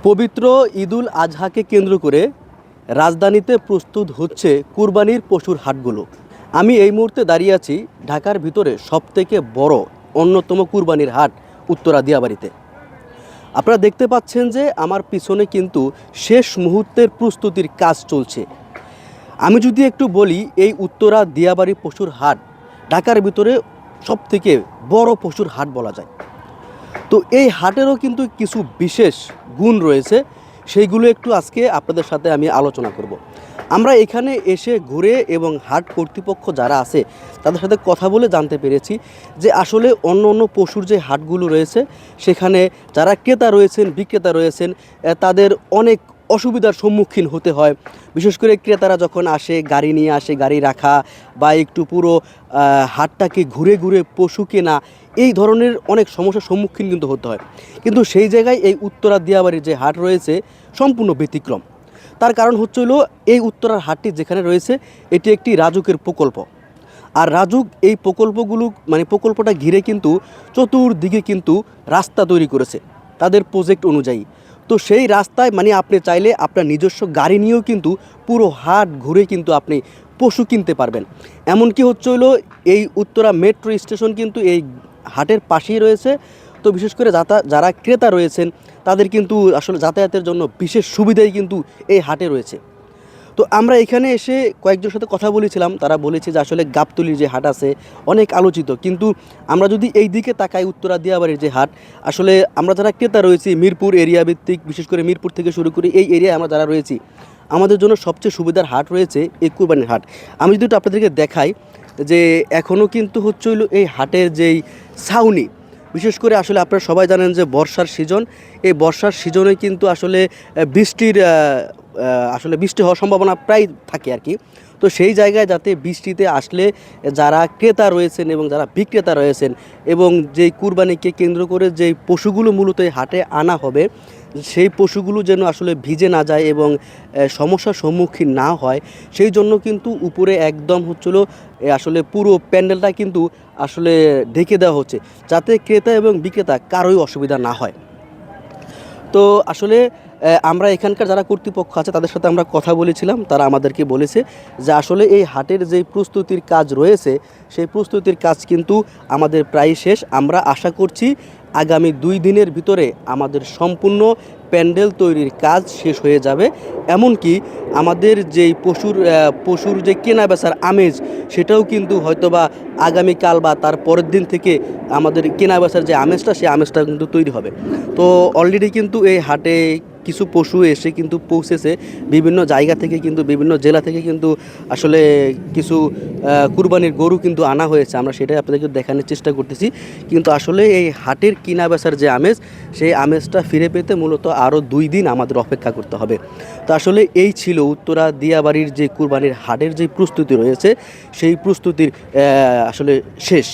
পবিত্র ঈদুল আজহাকে কেন্দ্র করে রাজধানীতে প্রস্তুত হচ্ছে কুরবানির পশুর হাটগুলো। আমি এই মুহূর্তে দাঁড়িয়ে আছি ঢাকার ভিতরে সবথেকে বড় অন্যতম কুরবানির হাট উত্তরা দিয়াবাড়িতে। আপনারা দেখতে পাচ্ছেন যে আমার পিছনে কিন্তু শেষ মুহূর্তের প্রস্তুতির কাজ চলছে। আমি যদি একটু বলি, এই উত্তরা দিয়াবাড়ি পশুর হাট ঢাকার ভিতরে সবথেকে বড় পশুর হাট বলা যায়। তো এই হাটেরও কিন্তু কিছু বিশেষ গুণ রয়েছে, সেইগুলো একটু আজকে আপনাদের সাথে আমি আলোচনা করব। আমরা এখানে এসে ঘুরে এবং হাট কর্তৃপক্ষ যারা আছে তাদের সাথে কথা বলে জানতে পেরেছি যে আসলে অন্য অন্য পশুর যে হাটগুলো রয়েছে সেখানে যারা ক্রেতা রয়েছেন, বিক্রেতা রয়েছেন, তাদের অনেক অসুবিধার সম্মুখীন হতে হয়। বিশেষ করে ক্রেতারা যখন আসে, গাড়ি নিয়ে আসে, গাড়ি রাখা বা একটু পুরো হাটটাকে ঘুরে ঘুরে পশু কেনা, এই ধরনের অনেক সমস্যার সম্মুখীন কিন্তু হতে হয়। কিন্তু সেই জায়গায় এই উত্তরা দিয়াবাড়ির যে হাট রয়েছে সম্পূর্ণ ব্যতিক্রম। তার কারণ হচ্ছে হলো, এই উত্তরার হাটটি যেখানে রয়েছে এটি একটি রাজুকের প্রকল্প। আর রাজুক এই প্রকল্পটা ঘিরে কিন্তু চতুর্দিকে কিন্তু রাস্তা তৈরি করেছে তাদের প্রজেক্ট অনুযায়ী। তো সেই রাস্তায় আপনি চাইলে আপনার নিজস্ব গাড়ি নিয়েও কিন্তু পুরো হাট ঘুরে কিন্তু আপনি পশু কিনতে পারবেন। এমনকি হচ্ছে হলো, এই উত্তরা মেট্রো স্টেশন কিন্তু এই হাটের পাশেই রয়েছে। তো বিশেষ করে যারা ক্রেতা রয়েছেন তাদের কিন্তু আসলে যাতায়াতের জন্য বিশেষ সুবিধাই কিন্তু এই হাটে রয়েছে। তো আমরা এখানে এসে কয়েকজনের সাথে কথা বলেছিলাম, তারা বলেছে যে আসলে গাবতলির যে হাট আছে অনেক আলোচিত, কিন্তু আমরা যদি এই দিকে তাকাই উত্তরা দিয়াবাড়ির যে হাট, আসলে আমরা যারা ক্রেতা রয়েছি মিরপুর এরিয়া ভিত্তিক, বিশেষ করে মিরপুর থেকে শুরু করে এই এরিয়ায় আমরা যারা রয়েছি, আমাদের জন্য সবচেয়ে সুবিধার হাট রয়েছে এই কুরবানির হাট। আমি যদি একটু আপনাদেরকে দেখাই যে এখনও কিন্তু হচ্ছে হইলো এই হাটের যেই ছাউনি, বিশেষ করে আসলে আপনারা সবাই জানেন যে বর্ষার সিজন, এই বর্ষার সিজনে কিন্তু আসলে বৃষ্টি হওয়ার সম্ভাবনা প্রায় থাকে আর কি। তো সেই জায়গায় যাতে বৃষ্টিতে আসলে যারা ক্রেতা রয়েছেন এবং যারা বিক্রেতা রয়েছেন এবং যেই কুরবানিকে কেন্দ্র করে যেই পশুগুলো মূলত এই হাটে আনা হবে, সেই পশুগুলো যেন আসলে ভিজে না যায় এবং সমস্যার সম্মুখীন না হয়, সেই জন্য কিন্তু উপরে একদম আসলে পুরো প্যান্ডেলটা কিন্তু আসলে ঢেকে দেওয়া হচ্ছে, যাতে ক্রেতা এবং বিক্রেতা কারোই অসুবিধা না হয়। তো আসলে আমরা এখানকার যারা কর্তৃপক্ষ আছে তাদের সাথে আমরা কথা বলেছিলাম, তারা আমাদেরকে বলেছে যে আসলে এই হাটের যেই প্রস্তুতির কাজ রয়েছে সেই প্রস্তুতির কাজ কিন্তু আমাদের প্রায় শেষ। আমরা আশা করছি আগামী 2 দিনের ভিতরে আমাদের সম্পূর্ণ প্যান্ডেল তৈরির কাজ শেষ হয়ে যাবে। এমনকি আমাদের যেই পশুর যে কেনা বেচার আমেজ, সেটাও কিন্তু হয়তোবা আগামীকাল বা তার পরের দিন থেকে আমাদের কেনা বেচার যে আমেজটা, সেই আমেজটা কিন্তু তৈরি হবে। তো অলরেডি কিন্তু এই হাটে কিছু পশু এসে কিন্তু পৌঁছেছে বিভিন্ন জায়গা থেকে, কিন্তু বিভিন্ন জেলা থেকে কিন্তু আসলে কিছু কুরবানির গরু কিন্তু আনা হয়েছে। আমরা সেটাই আপনাদেরকে দেখানোর চেষ্টা করতেছি। কিন্তু আসলে এই হাটের কিনা বেচার যে আমেজ, সেই আমেজটা ফিরে পেতে মূলত আরও 2 দিন আমাদের অপেক্ষা করতে হবে। তো আসলে এই ছিল উত্তরা দিয়াবাড়ির যে কুরবানির হাটের যে প্রস্তুতি রয়েছে, সেই প্রস্তুতির আসলে শেষ।